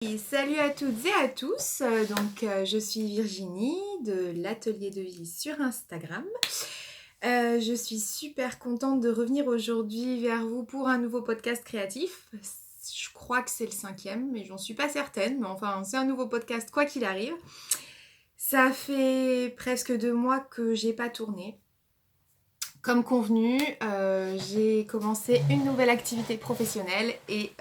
Et salut à toutes et à tous, je suis Virginie de l'Atelier de Vie sur Instagram. Je suis super contente de revenir aujourd'hui vers vous pour un nouveau podcast créatif. Je crois que c'est le 5e, mais j'en suis pas certaine, mais enfin c'est un nouveau podcast quoi qu'il arrive. Ça fait presque 2 mois que j'ai pas tourné. Comme convenu, j'ai commencé une nouvelle activité professionnelle et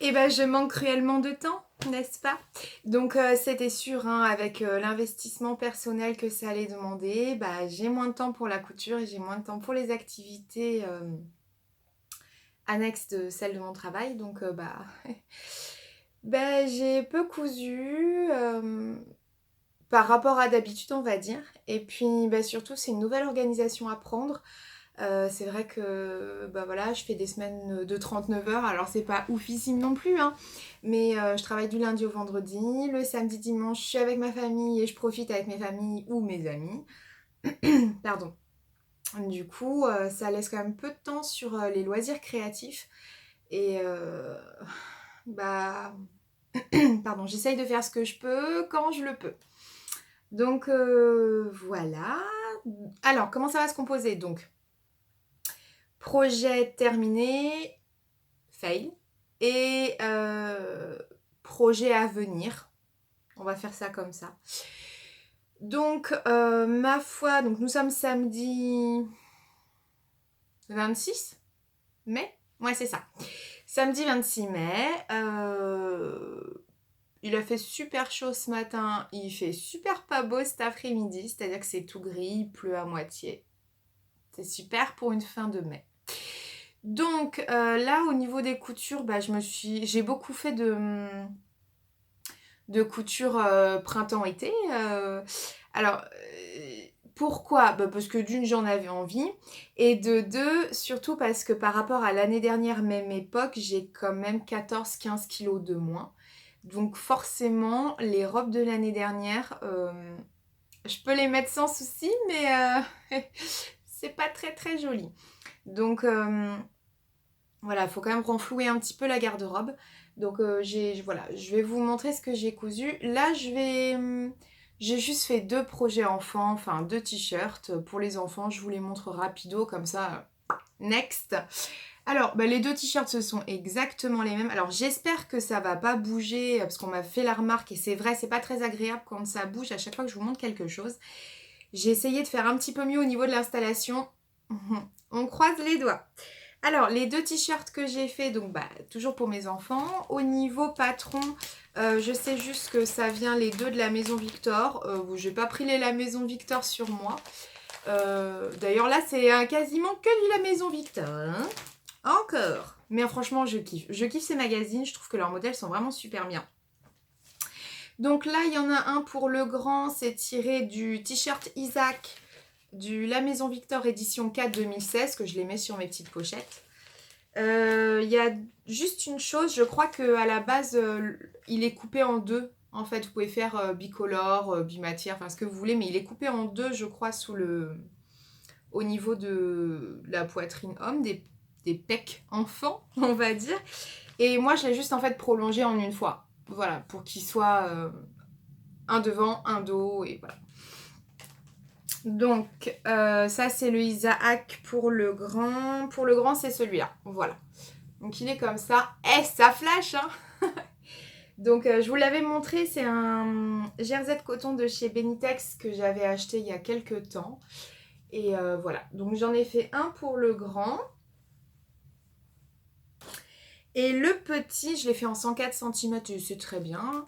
je manque cruellement de temps, n'est-ce pas? Donc c'était sûr, hein, avec l'investissement personnel que ça allait demander, j'ai moins de temps pour la couture et j'ai moins de temps pour les activités annexes de celles de mon travail. Donc j'ai peu cousu par rapport à d'habitude, on va dire. Et puis surtout, c'est une nouvelle organisation à prendre. C'est vrai que je fais des semaines de 39 heures, alors c'est pas oufissime non plus, hein, mais je travaille du lundi au vendredi, le samedi dimanche je suis avec ma famille et je profite avec mes familles ou mes amis. Pardon. Du coup, ça laisse quand même peu de temps sur les loisirs créatifs et bah pardon, j'essaye de faire ce que je peux quand je le peux. Donc voilà. Alors, comment ça va se composer donc? Projet terminé, fail. Et projet à venir. On va faire ça comme ça. Donc, ma foi, donc nous sommes samedi 26 mai. Ouais, c'est ça. Samedi 26 mai. Il a fait super chaud ce matin. Il fait super pas beau cet après-midi. C'est-à-dire que c'est tout gris, il pleut à moitié. C'est super pour une fin de mai. Donc là au niveau des coutures, j'ai beaucoup fait de couture printemps-été. Pourquoi? Parce que d'une j'en avais envie et de deux surtout parce que par rapport à l'année dernière même époque j'ai quand même 14-15 kilos de moins. Donc forcément les robes de l'année dernière je peux les mettre sans souci mais c'est pas très très joli. Donc voilà, il faut quand même renflouer un petit peu la garde-robe. Donc je vais vous montrer ce que j'ai cousu. Là, j'ai juste fait 2 projets enfants, enfin 2 t-shirts pour les enfants. Je vous les montre rapido comme ça. Next. Alors, les 2 t-shirts, ce sont exactement les mêmes. Alors, j'espère que ça va pas bouger parce qu'on m'a fait la remarque et c'est vrai, c'est pas très agréable quand ça bouge à chaque fois que je vous montre quelque chose. J'ai essayé de faire un petit peu mieux au niveau de l'installation. On croise les doigts. Alors, les 2 t-shirts que j'ai fait, donc toujours pour mes enfants. Au niveau patron, je sais juste que ça vient les 2 de la Maison Victor. J'ai pas pris les La Maison Victor sur moi. D'ailleurs, là, c'est quasiment que de la Maison Victor. Hein, encore. Mais franchement, je kiffe. Je kiffe ces magazines. Je trouve que leurs modèles sont vraiment super bien. Donc là, il y en a un pour le grand. C'est tiré du t-shirt Isaac du La Maison Victor édition 4 2016 que je les mets sur mes petites pochettes. Il y a juste une chose, je crois qu'à la base il est coupé en 2. En fait, vous pouvez faire bicolore, bimatière, enfin ce que vous voulez, mais il est coupé en 2, je crois, au niveau de la poitrine homme, des pecs enfants, on va dire. Et moi, je l'ai juste en fait prolongé en une fois. Voilà, pour qu'il soit un devant, un dos, et voilà. Donc, ça, c'est le Isaac pour le grand. Pour le grand, c'est celui-là. Voilà. Donc, il est comme ça. Ça flash, hein. Donc, je vous l'avais montré. C'est un jersey de coton de chez Benitex que j'avais acheté il y a quelques temps. Et voilà. Donc, j'en ai fait un pour le grand. Et le petit, je l'ai fait en 104 cm. C'est très bien.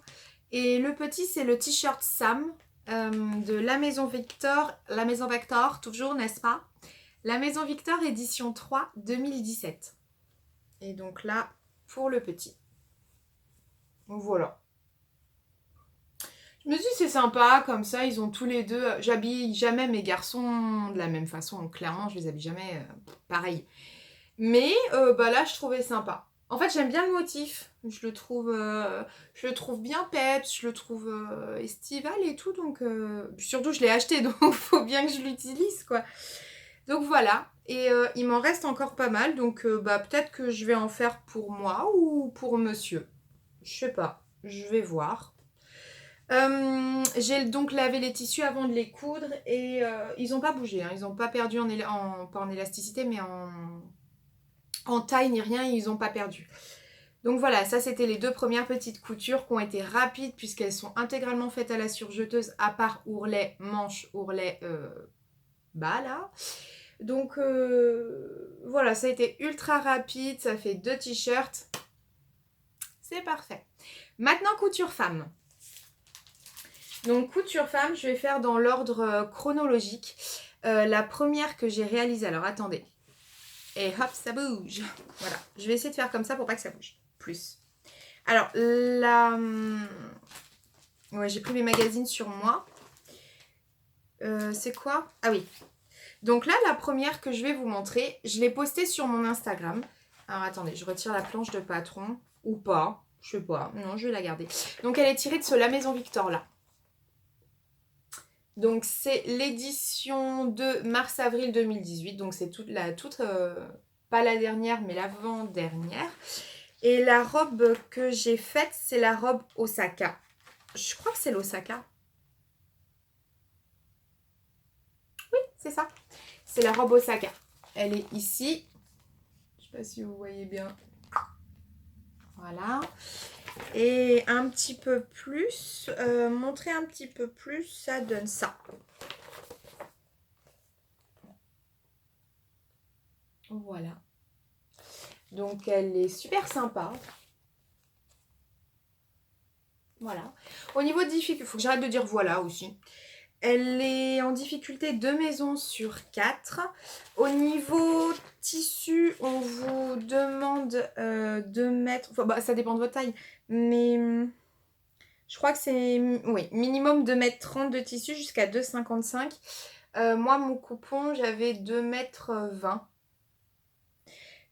Et le petit, c'est le t-shirt Sam. De la Maison Victor, toujours, n'est-ce pas? La Maison Victor, édition 3, 2017. Et donc là, pour le petit. Voilà. Je me dis c'est sympa, comme ça, ils ont tous les deux... J'habille jamais mes garçons de la même façon, clairement, je les habille jamais pareil. Mais là, je trouvais sympa. En fait, j'aime bien le motif. Je le trouve bien peps, je le trouve estival et tout. Donc, surtout, je l'ai acheté, donc il faut bien que je l'utilise, quoi. Donc voilà, et il m'en reste encore pas mal, donc peut-être que je vais en faire pour moi ou pour monsieur. Je sais pas, je vais voir. J'ai donc lavé les tissus avant de les coudre et ils n'ont pas bougé, hein. Ils n'ont pas perdu pas en élasticité, mais en taille ni rien, ils n'ont pas perdu. Donc voilà, ça c'était les 2 premières petites coutures qui ont été rapides puisqu'elles sont intégralement faites à la surjeteuse, à part ourlet, manche, ourlet, bas là. Donc voilà, ça a été ultra rapide, ça fait 2 t-shirts. C'est parfait. Maintenant, couture femme. Donc couture femme, je vais faire dans l'ordre chronologique. La première que j'ai réalisée, alors attendez. Et hop, ça bouge. Voilà, je vais essayer de faire comme ça pour pas que ça bouge. Plus. Alors, ouais, j'ai pris mes magazines sur moi. C'est quoi? Ah oui. Donc là, la première que je vais vous montrer, je l'ai postée sur mon Instagram. Alors attendez, je retire la planche de patron. Ou pas, je sais pas. Non, je vais la garder. Donc elle est tirée de La Maison Victor là. Donc c'est l'édition de mars-avril 2018. Donc c'est pas la dernière, mais l'avant-dernière. Et la robe que j'ai faite, c'est la robe Osaka. Je crois que c'est l'Osaka. Oui, c'est ça. C'est la robe Osaka. Elle est ici. Je ne sais pas si vous voyez bien. Voilà. Et un petit peu plus, montrer un petit peu plus, ça donne ça. Voilà. Donc elle est super sympa. Voilà. Au niveau de difficulté, il faut que j'arrête de dire voilà aussi. Elle est en difficulté 2 maisons sur 4. Au niveau tissu, on vous demande de mettre... Enfin, ça dépend de votre taille. Mais je crois que c'est oui, minimum 2,30 m de tissu jusqu'à 2,55 m. Moi, mon coupon, j'avais 2,20 m.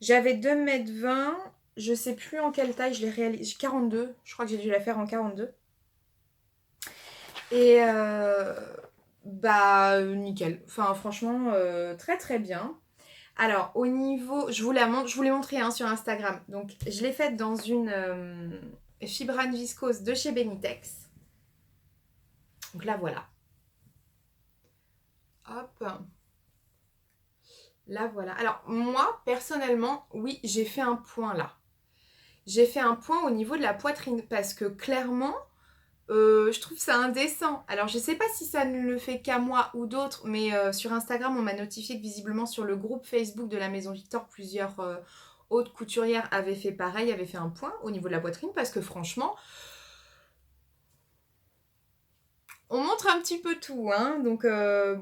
J'avais 2,20 m. Je sais plus en quelle taille je l'ai réalisé. 42. Je crois que j'ai dû la faire en 42. Et nickel. Enfin franchement très très bien. Alors au niveau, je vous l'ai montré hein, sur Instagram. Donc je l'ai faite dans une fibrane viscose de chez Benitex. Donc là voilà. Hop. Là voilà. Alors moi personnellement, oui, j'ai fait un point là. J'ai fait un point au niveau de la poitrine parce que clairement je trouve ça indécent. Alors, je sais pas si ça ne le fait qu'à moi ou d'autres, mais sur Instagram, on m'a notifié que visiblement sur le groupe Facebook de la Maison Victor, plusieurs autres couturières avaient fait pareil, avaient fait un point au niveau de la poitrine, parce que franchement, on montre un petit peu tout, hein. Donc,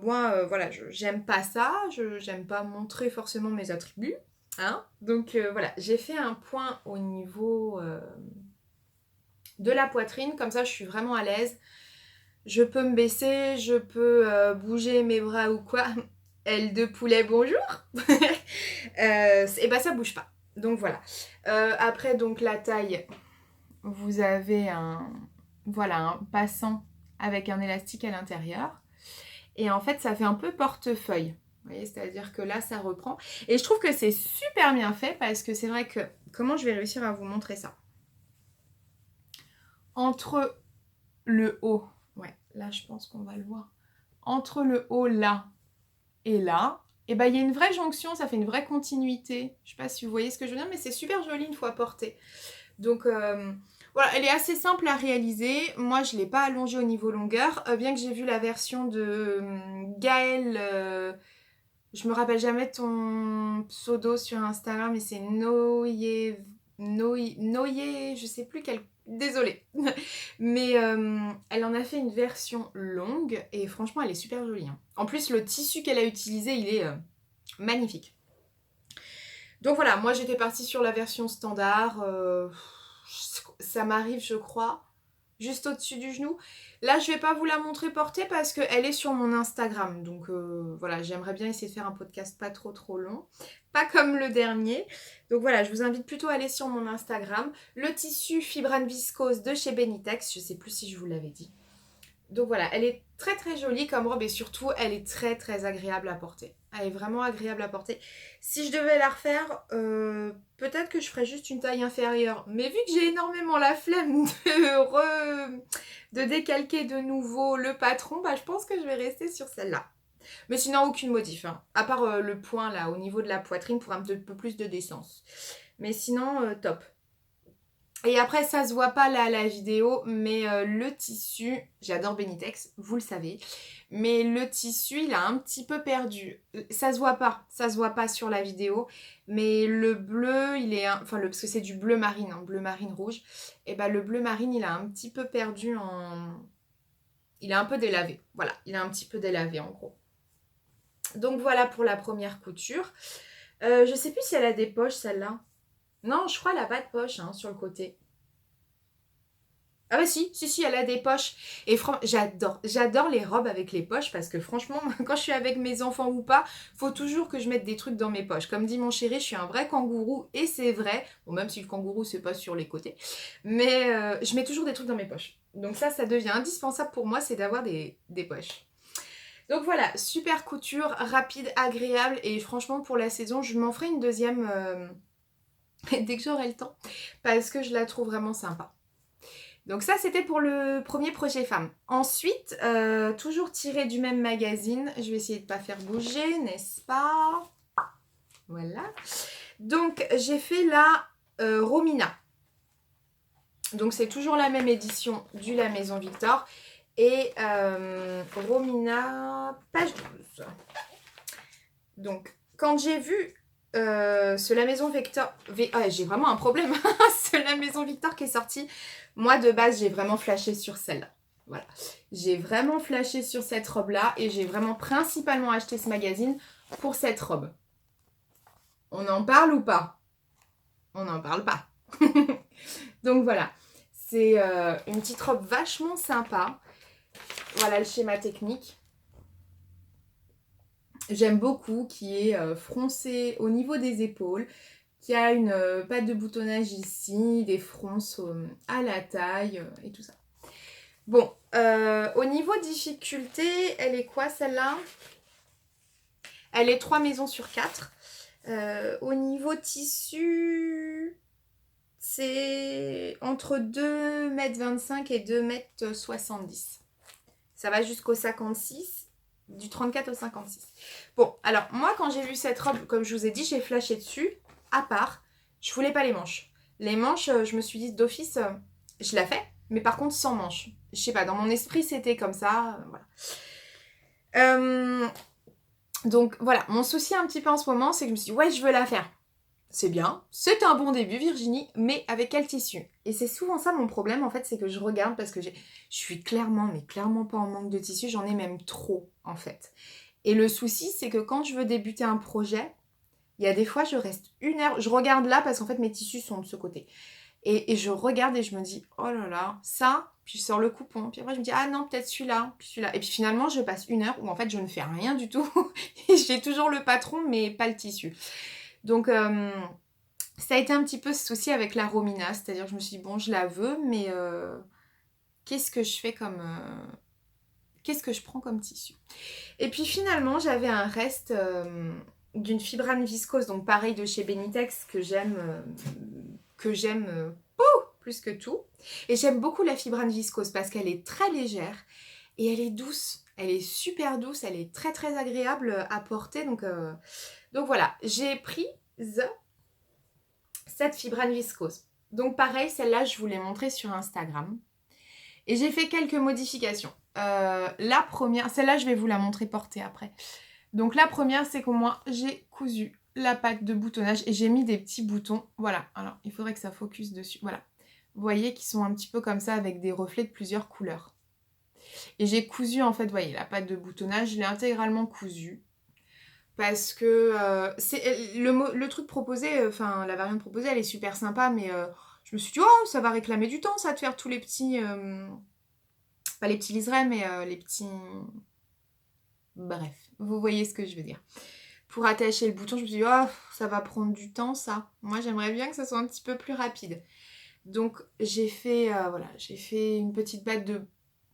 moi, voilà, j'aime pas ça, j'aime pas montrer forcément mes attributs, hein. Donc, voilà, j'ai fait un point au niveau de la poitrine, comme ça, je suis vraiment à l'aise. Je peux me baisser, je peux bouger mes bras ou quoi. Aile de poulet, bonjour. Et ça bouge pas. Donc voilà. Après, donc la taille, vous avez un passant avec un élastique à l'intérieur. Et en fait, ça fait un peu portefeuille. Vous voyez, c'est-à-dire que là, ça reprend. Et je trouve que c'est super bien fait parce que c'est vrai que... Comment je vais réussir à vous montrer ça? Entre le haut... Ouais, là, je pense qu'on va le voir. Entre le haut, là, et là, et il y a une vraie jonction, ça fait une vraie continuité. Je sais pas si vous voyez ce que je veux dire, mais c'est super joli une fois porté. Donc voilà, elle est assez simple à réaliser. Moi, je ne l'ai pas allongée au niveau longueur, bien que j'ai vu la version de Gaëlle. Je me rappelle jamais ton pseudo sur Instagram, mais c'est Noyer, je sais plus quel. Désolée. Mais elle en a fait une version longue et franchement, elle est super jolie, hein. En plus, le tissu qu'elle a utilisé, il est magnifique. Donc voilà, moi j'étais partie sur la version standard. Ça m'arrive, je crois, juste au-dessus du genou. Là, je vais pas vous la montrer portée parce qu'elle est sur mon Instagram. Donc voilà, j'aimerais bien essayer de faire un podcast pas trop long. Pas comme le dernier. Donc voilà, je vous invite plutôt à aller sur mon Instagram. Le tissu fibrane viscose de chez Benitex. Je sais plus si je vous l'avais dit. Donc voilà, elle est très très jolie comme robe et surtout elle est très très agréable à porter. Elle est vraiment agréable à porter. Si je devais la refaire, peut-être que je ferais juste une taille inférieure. Mais vu que j'ai énormément la flemme de décalquer de nouveau le patron, bah, je pense que je vais rester sur celle-là. Mais sinon, aucune modif, hein. À part le point là, au niveau de la poitrine pour un peu plus de décence. Mais sinon, top. Et après, ça se voit pas là à la vidéo, mais le tissu, j'adore Benitex, vous le savez, mais le tissu, il a un petit peu perdu. Ça se voit pas sur la vidéo, mais le bleu, il est, enfin, parce que c'est du bleu marine, hein, bleu marine rouge, et ben le bleu marine, il a un petit peu perdu en... Il a un peu délavé, voilà, il a un petit peu délavé en gros. Donc voilà pour la première couture. Je sais plus si elle a des poches, celle-là. Non, je crois qu'elle a pas de poche hein, sur le côté. Ah bah si, elle a des poches. Et j'adore les robes avec les poches parce que franchement, quand je suis avec mes enfants ou pas, faut toujours que je mette des trucs dans mes poches. Comme dit mon chéri, je suis un vrai kangourou et c'est vrai. Bon, même si le kangourou c'est pas sur les côtés, mais je mets toujours des trucs dans mes poches. Donc ça devient indispensable pour moi, c'est d'avoir des poches. Donc voilà, super couture, rapide, agréable et franchement pour la saison, je m'en ferai une deuxième dès que j'aurai le temps parce que je la trouve vraiment sympa. Donc ça, c'était pour le premier projet femme. Ensuite, toujours tiré du même magazine, je vais essayer de ne pas faire bouger, n'est-ce pas? Voilà. Donc, j'ai fait la Romina. Donc, c'est toujours la même édition du La Maison Victor. Et Romina, page 12. Donc, quand j'ai vu ce La Maison Victor... j'ai vraiment un problème. Ce La Maison Victor qui est sorti... Moi, de base, j'ai vraiment flashé sur celle-là. Voilà. J'ai vraiment flashé sur cette robe-là et j'ai vraiment principalement acheté ce magazine pour cette robe. On en parle ou pas? On n'en parle pas. Donc voilà. C'est une petite robe vachement sympa. Voilà le schéma technique. J'aime beaucoup qui est froncé au niveau des épaules, qui a une patte de boutonnage ici, des fronces à la taille et tout ça. Bon, au niveau difficulté, elle est quoi celle-là? Elle est 3 maisons sur 4. Au niveau tissu, c'est entre 2,25 m et 2,70 m. Ça va jusqu'au 56, du 34 au 56. Bon, alors moi quand j'ai vu cette robe, comme je vous ai dit, j'ai flashé dessus, à part, je voulais pas les manches. Les manches, je me suis dit d'office, je la fais, mais par contre sans manches. Je sais pas, dans mon esprit c'était comme ça, voilà. Donc voilà, mon souci un petit peu en ce moment, c'est que je me suis dit, ouais, je veux la faire. C'est bien, c'est un bon début Virginie, mais avec quel tissu? Et c'est souvent ça mon problème en fait, c'est que je regarde parce que je suis clairement pas en manque de tissu, j'en ai même trop en fait. Et le souci c'est que quand je veux débuter un projet, il y a des fois je reste 1 heure, je regarde là parce qu'en fait mes tissus sont de ce côté. Et je regarde et je me dis, oh là là, ça, puis je sors le coupon, puis après je me dis, ah non, peut-être celui-là, puis celui-là. Et puis finalement je passe 1 heure où en fait je ne fais rien du tout, et j'ai toujours le patron mais pas le tissu. Donc ça a été un petit peu ce souci avec la Romina, c'est-à-dire que je me suis dit, bon, je la veux, mais qu'est-ce que je fais comme... qu'est-ce que je prends comme tissu? Et puis finalement, j'avais un reste d'une fibrane viscose, donc pareil de chez Benitex, que j'aime plus que tout. Et j'aime beaucoup la fibrane viscose parce qu'elle est très légère et elle est douce. Elle est super douce, elle est très très agréable à porter. Donc voilà, j'ai pris cette fibrane viscose. Donc pareil, celle-là, je vous l'ai montrée sur Instagram. Et j'ai fait quelques modifications. La première, celle-là, je vais vous la montrer portée après. Donc la première, c'est qu'au moins, j'ai cousu la patte de boutonnage et j'ai mis des petits boutons. Voilà, alors il faudrait que ça focus dessus. Voilà, vous voyez qu'ils sont un petit peu comme ça avec des reflets de plusieurs couleurs. Et j'ai cousu en fait, vous voyez, la patte de boutonnage, je l'ai intégralement cousue. Parce que c'est le truc proposé, enfin la variante proposée, elle est super sympa, mais je me suis dit, oh, ça va réclamer du temps, ça, de faire tous les petits... pas les petits liserés, mais les petits... Bref, vous voyez ce que je veux dire. Pour attacher le bouton, je me suis dit, oh, ça va prendre du temps, ça. Moi, j'aimerais bien que ça soit un petit peu plus rapide. Donc, j'ai fait, voilà, j'ai fait une petite patte de...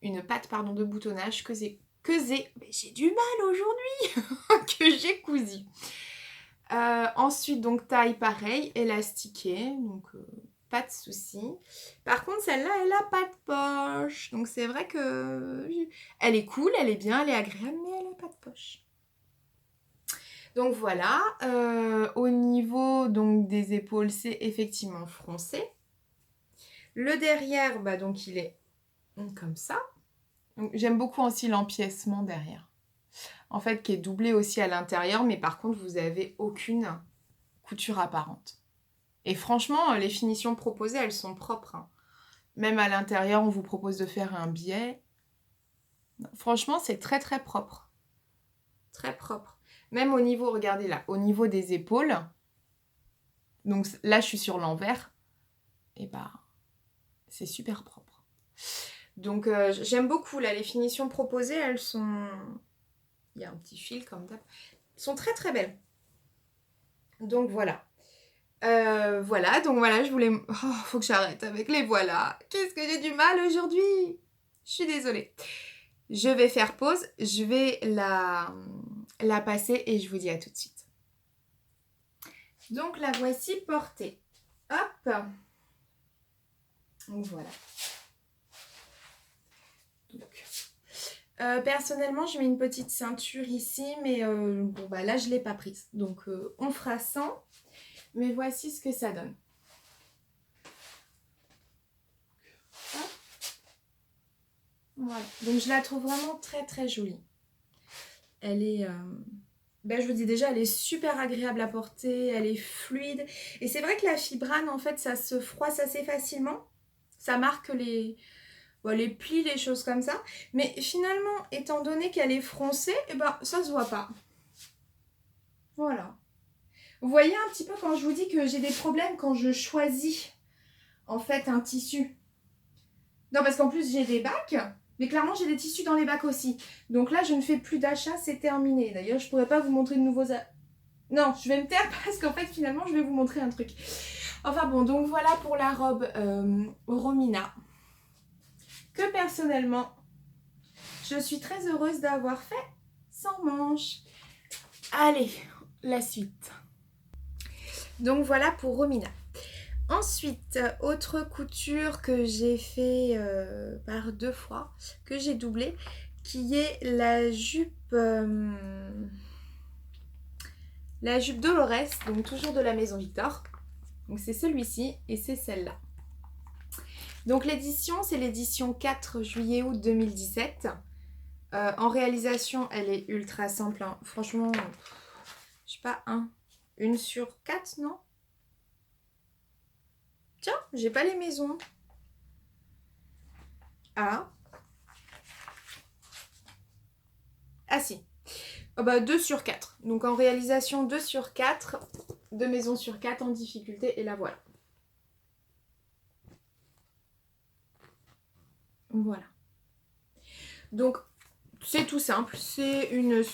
une patte pardon, de boutonnage mais j'ai du mal aujourd'hui, que j'ai cousu. Ensuite, donc taille pareil, élastiquée, donc pas de souci. Par contre, celle-là, elle a pas de poche. Donc c'est vrai que elle est cool, elle est bien, elle est agréable, mais elle a pas de poche. Donc voilà, au niveau donc, des épaules, c'est effectivement froncé. Le derrière, bah, donc il est comme ça. J'aime beaucoup aussi l'empiècement derrière. En fait, qui est doublé aussi à l'intérieur, mais par contre, vous n'avez aucune couture apparente. Et franchement, les finitions proposées, elles sont propres. Hein. Même à l'intérieur, on vous propose de faire un biais. Franchement, c'est très très propre. Très propre. Même au niveau, regardez là, au niveau des épaules. Donc là, je suis sur l'envers. Et bah, c'est super propre. Donc j'aime beaucoup là, les finitions proposées, elles sont... Il y a un petit fil comme ça. Elles sont très très belles. Donc voilà. Voilà, donc voilà, je voulais... Oh, faut que j'arrête avec les voilà. Qu'est-ce que j'ai du mal aujourd'hui? Je suis désolée. Je vais faire pause, je vais la passer et je vous dis à tout de suite. Donc la voici portée. Hop. Donc voilà. Donc, personnellement, je mets une petite ceinture ici, mais bon bah là je l'ai pas prise. Donc on fera sans. Mais voici ce que ça donne. Hop. Voilà. Donc je la trouve vraiment très très jolie. Elle est... Ben, je vous dis déjà, elle est super agréable à porter, elle est fluide. Et c'est vrai que la fibrane, en fait, ça se froisse assez facilement. Ça marque les plis, les choses comme ça. Mais finalement, étant donné qu'elle est froncée, eh ben, ça se voit pas. Voilà. Vous voyez un petit peu quand je vous dis que j'ai des problèmes quand je choisis, en fait, un tissu. Non, parce qu'en plus, j'ai des bacs. Mais clairement, j'ai des tissus dans les bacs aussi. Donc là, je ne fais plus d'achat, c'est terminé. D'ailleurs, je ne pourrais pas vous montrer de nouveaux... Non, je vais me taire parce qu'en fait, finalement, je vais vous montrer un truc. Enfin bon, donc voilà pour la robe Romina. Que personnellement, je suis très heureuse d'avoir fait sans manches. Allez, la suite. Donc voilà pour Romina. Ensuite, autre couture que j'ai fait par 2 fois, que j'ai doublé, qui est la jupe Dolores, donc toujours de la maison Victor. Donc c'est celui-ci et c'est celle-là. Donc l'édition, c'est l'édition 4 juillet-août 2017. En réalisation, elle est ultra simple. Hein. Franchement, je sais pas, 1 sur 4, non? Tiens, j'ai pas les maisons. Ah si. Oh bah 2 sur 4. Donc en réalisation 2 sur 4. 2 maisons sur 4 en difficulté. Et la voilà. Voilà. Donc c'est tout simple. C'est une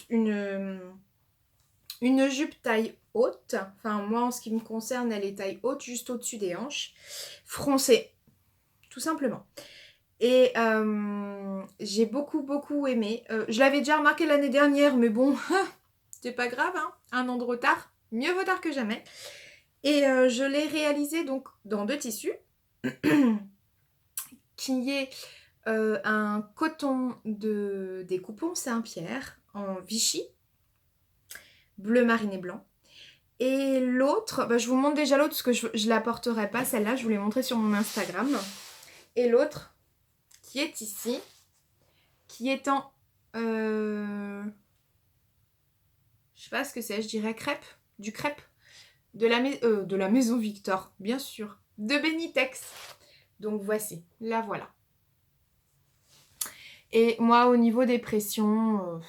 jupe taille haute. Enfin moi en ce qui me concerne elle est taille haute. Juste au-dessus des hanches. Froncée. Tout simplement. Et j'ai beaucoup aimé. Je l'avais déjà remarqué l'année dernière, mais bon, c'est pas grave, hein. 1 an de retard, mieux vaut tard que jamais. Et je l'ai réalisé donc dans 2 tissus, qui est un coton des Coupons Saint-Pierre en Vichy, bleu marine et blanc. Et l'autre, bah, je vous montre déjà l'autre parce que je la porterai pas, celle-là, je vous l'ai montrée sur mon Instagram. Et l'autre, qui est ici, qui est en... je sais pas ce que c'est, je dirais crêpe, du crêpe, de la maison Victor, bien sûr, de Benitex. Donc voici, la voilà. Et moi, au niveau des pressions,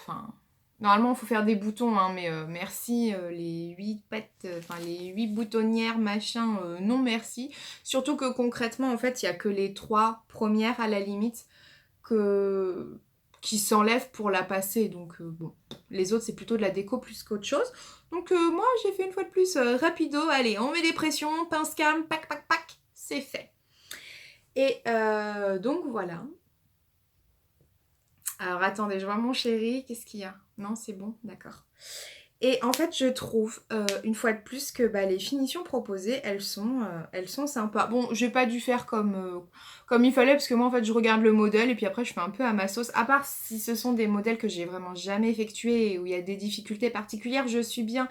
normalement, il faut faire des boutons, hein, mais merci, les 8 pètes, les 8 boutonnières, machin, non merci. Surtout que concrètement, en fait, il n'y a que les 3 premières, à la limite, qui s'enlèvent pour la passer. Donc, bon, les autres, c'est plutôt de la déco plus qu'autre chose. Donc, moi, j'ai fait une fois de plus rapido. Allez, on met des pressions, pince cam, pac, c'est fait. Et donc, voilà. Alors attendez, je vois mon chéri, qu'est-ce qu'il y a? Non, c'est bon, d'accord. Et en fait, je trouve, une fois de plus, que les finitions proposées, elles sont sympas. Bon, j'ai pas dû faire comme il fallait, parce que moi, en fait, je regarde le modèle et puis après, je fais un peu à ma sauce. À part si ce sont des modèles que j'ai vraiment jamais effectués et où il y a des difficultés particulières, je suis bien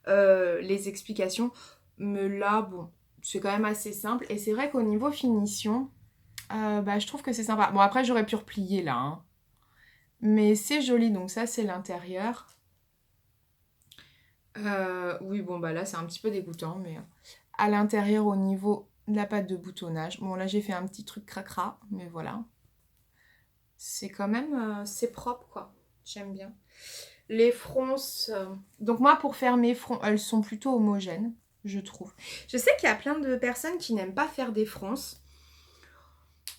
les explications. Mais là, bon, c'est quand même assez simple. Et c'est vrai qu'au niveau finition, je trouve que c'est sympa. Bon, après, j'aurais pu replier là, hein. Mais c'est joli, donc ça, c'est l'intérieur. Oui, bon, là, c'est un petit peu dégoûtant, mais à l'intérieur, au niveau de la pâte de boutonnage, bon, là, j'ai fait un petit truc cracra, mais voilà. C'est quand même, c'est propre, quoi. J'aime bien. Les fronces, donc moi, pour faire mes fronts, elles sont plutôt homogènes, je trouve. Je sais qu'il y a plein de personnes qui n'aiment pas faire des fronces.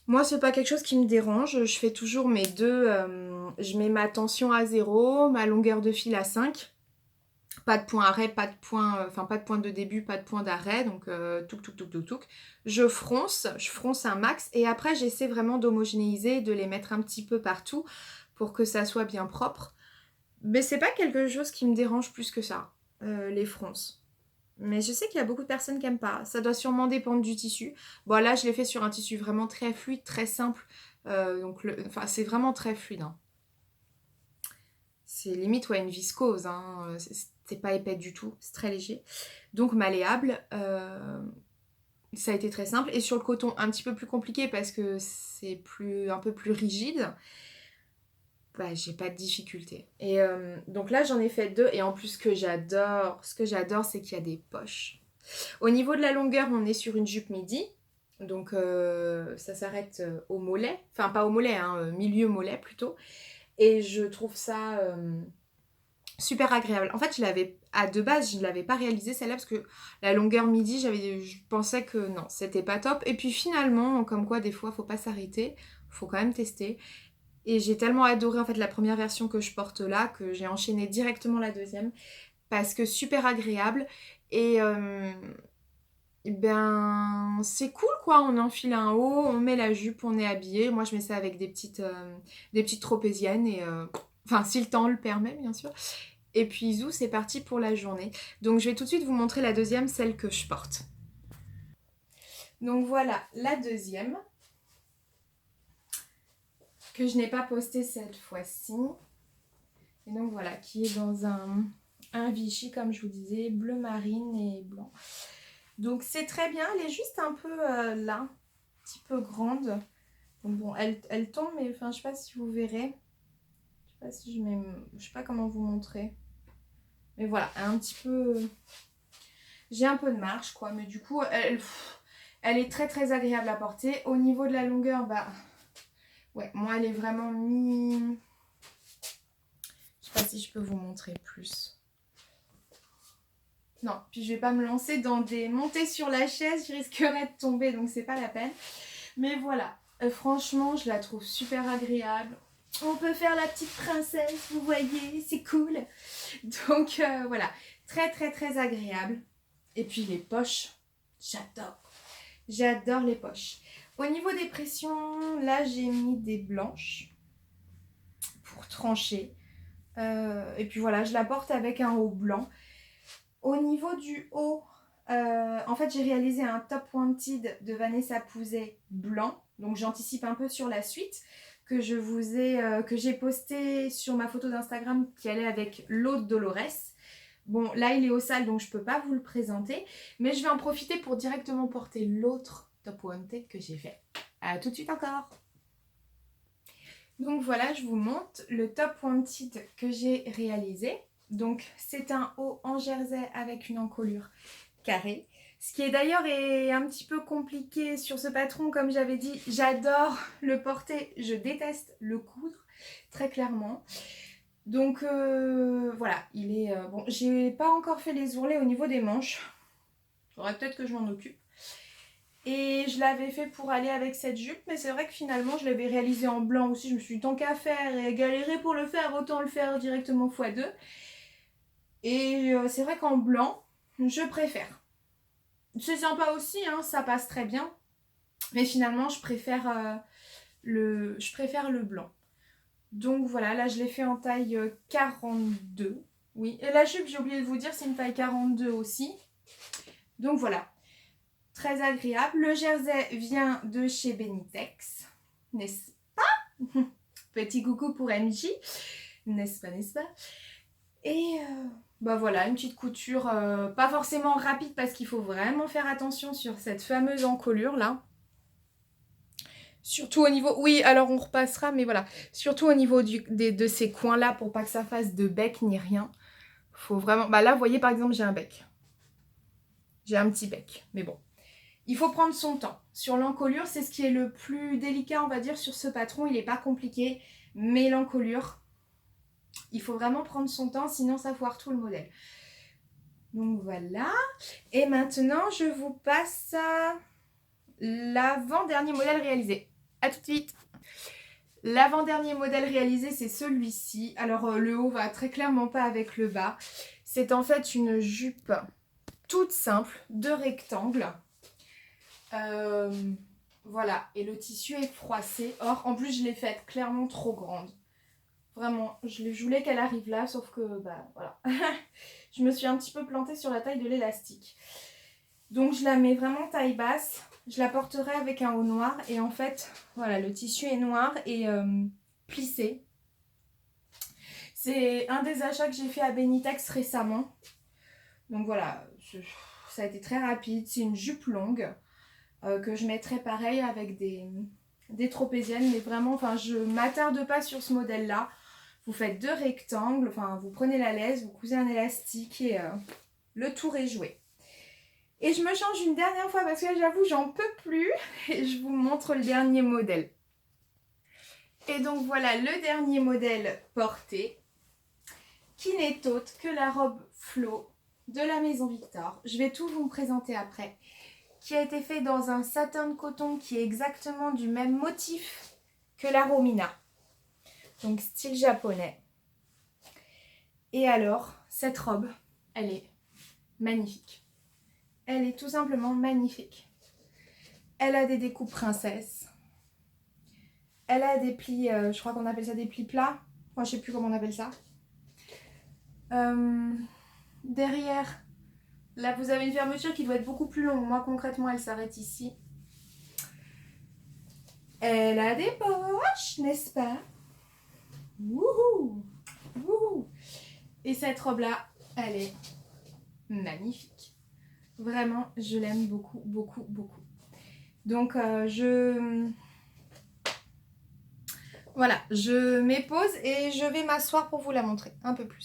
Moi, c'est pas quelque chose qui me dérange. Je fais toujours mes deux. Je mets ma tension à 0, ma longueur de fil à 5. Pas de point arrêt, pas de point, pas de point de début, pas de point d'arrêt, donc touc touc touc touc touc. Je fronce un max et après j'essaie vraiment d'homogénéiser, de les mettre un petit peu partout pour que ça soit bien propre. Mais c'est pas quelque chose qui me dérange plus que ça, les fronces. Mais je sais qu'il y a beaucoup de personnes qui n'aiment pas. Ça doit sûrement dépendre du tissu. Bon là je l'ai fait sur un tissu vraiment très fluide, très simple. C'est vraiment très fluide, hein. C'est limite une viscose, hein. C'est pas épais du tout, c'est très léger. Donc malléable, ça a été très simple. Et sur le coton, un petit peu plus compliqué parce que c'est un peu plus rigide. J'ai pas de difficulté. Et donc là, j'en ai fait 2. Et en plus, ce que j'adore, c'est qu'il y a des poches. Au niveau de la longueur, on est sur une jupe midi. Donc ça s'arrête au mollet. Enfin, pas au mollet, hein, milieu mollet plutôt. Et je trouve ça super agréable. En fait, de base, je ne l'avais pas réalisé celle-là parce que la longueur midi, je pensais que non, c'était pas top. Et puis finalement, comme quoi des fois, faut pas s'arrêter, faut quand même tester. Et j'ai tellement adoré en fait la première version que je porte là que j'ai enchaîné directement la deuxième parce que super agréable et c'est cool quoi. On enfile un haut, on met la jupe, on est habillé. Moi, je mets ça avec des petites tropéziennes et si le temps le permet, bien sûr. Et puis zou, c'est parti pour la journée. Donc je vais tout de suite vous montrer la deuxième, celle que je porte. Donc voilà, la deuxième, que je n'ai pas postée cette fois-ci. Et donc voilà, qui est dans un Vichy, comme je vous disais, bleu marine et blanc. Donc c'est très bien, elle est juste un peu là, un petit peu grande. Donc bon, elle tombe, mais je sais pas si vous verrez. Je sais pas si je sais pas comment vous montrer. Mais voilà, un petit peu... J'ai un peu de marche, quoi. Mais du coup, elle est très très agréable à porter. Au niveau de la longueur, ouais, moi, elle est vraiment mi... Je sais pas si je peux vous montrer plus. Non, puis je vais pas me lancer dans des montées sur la chaise. Je risquerais de tomber, donc c'est pas la peine. Mais voilà, franchement, je la trouve super agréable. On peut faire la petite princesse, vous voyez, c'est cool. Donc voilà, très très très agréable. Et puis les poches, j'adore. J'adore les poches. Au niveau des pressions, là j'ai mis des blanches pour trancher. Et puis voilà, je la porte avec un haut blanc. Au niveau du haut, en fait j'ai réalisé un top wanted de Vanessa Pouzet blanc. Donc j'anticipe un peu sur la suite que j'ai posté sur ma photo d'Instagram qui allait avec l'autre Dolores. Bon, là, il est au sale, donc je ne peux pas vous le présenter. Mais je vais en profiter pour directement porter l'autre Top Wanted que j'ai fait. À tout de suite encore. Donc voilà, je vous montre le Top Wanted que j'ai réalisé. Donc, c'est un haut en jersey avec une encolure carrée. Ce qui est d'ailleurs un petit peu compliqué sur ce patron, comme j'avais dit. J'adore le porter, je déteste le coudre, très clairement. Donc voilà, il est... bon, j'ai pas encore fait les ourlets au niveau des manches. Faudrait peut-être que je m'en occupe. Et je l'avais fait pour aller avec cette jupe, mais c'est vrai que finalement je l'avais réalisé en blanc aussi. Je me suis dit tant qu'à faire et galérer pour le faire, autant le faire directement x2. Et c'est vrai qu'en blanc, je préfère. C'est sympa aussi, hein, ça passe très bien. Mais finalement, je préfère le blanc. Donc voilà, là je l'ai fait en taille 42. Oui, et la jupe, j'ai oublié de vous dire, c'est une taille 42 aussi. Donc voilà, très agréable. Le jersey vient de chez Benitex, n'est-ce pas? Petit coucou pour MJ, n'est-ce pas, n'est-ce pas? Et bah voilà, une petite couture, pas forcément rapide parce qu'il faut vraiment faire attention sur cette fameuse encolure là. Surtout au niveau... Oui, alors on repassera, mais voilà. Surtout au niveau de ces coins-là pour pas que ça fasse de bec ni rien. Faut vraiment... Bah là, vous voyez, par exemple, j'ai un bec. J'ai un petit bec, mais bon. Il faut prendre son temps. Sur l'encolure, c'est ce qui est le plus délicat, on va dire, sur ce patron. Il n'est pas compliqué, mais l'encolure, il faut vraiment prendre son temps, sinon ça foire tout le modèle. Donc voilà. Et maintenant, je vous passe à l'avant-dernier modèle réalisé. A tout de suite. L'avant-dernier modèle réalisé, c'est celui-ci. Alors, le haut va très clairement pas avec le bas. C'est en fait une jupe toute simple, de rectangle. Voilà, et le tissu est froissé. Or, en plus, je l'ai faite clairement trop grande. Vraiment, je voulais qu'elle arrive là, sauf que, bah, voilà. Je me suis un petit peu plantée sur la taille de l'élastique. Donc, je la mets vraiment taille basse. Je la porterai avec un haut noir. Et en fait, voilà, le tissu est noir et plissé. C'est un des achats que j'ai fait à Benitex récemment. Donc voilà, ça a été très rapide. C'est une jupe longue que je mettrai pareil avec des tropéziennes. Mais vraiment, enfin, je ne m'attarde pas sur ce modèle-là. Vous faites deux rectangles. Enfin, vous prenez la laisse, vous cousez un élastique et le tour est joué. Et je me change une dernière fois parce que j'avoue, j'en peux plus. Et je vous montre le dernier modèle. Et donc voilà le dernier modèle porté, qui n'est autre que la robe Flo de la Maison Victor. Je vais tout vous présenter après. Qui a été fait dans un satin de coton qui est exactement du même motif que la Romina. Donc style japonais. Et alors, cette robe, elle est magnifique. Elle est tout simplement magnifique. Elle a des découpes princesses. Elle a des plis, je crois qu'on appelle ça des plis plats. Moi, je sais plus comment on appelle ça. Derrière, là, vous avez une fermeture qui doit être beaucoup plus longue. Moi, concrètement, elle s'arrête ici. Elle a des poches, n'est-ce pas? Wouhou! Wouhou! Et cette robe-là, elle est magnifique. Vraiment, je l'aime beaucoup, beaucoup, beaucoup. Donc, voilà, je m'épose et je vais m'asseoir pour vous la montrer un peu plus.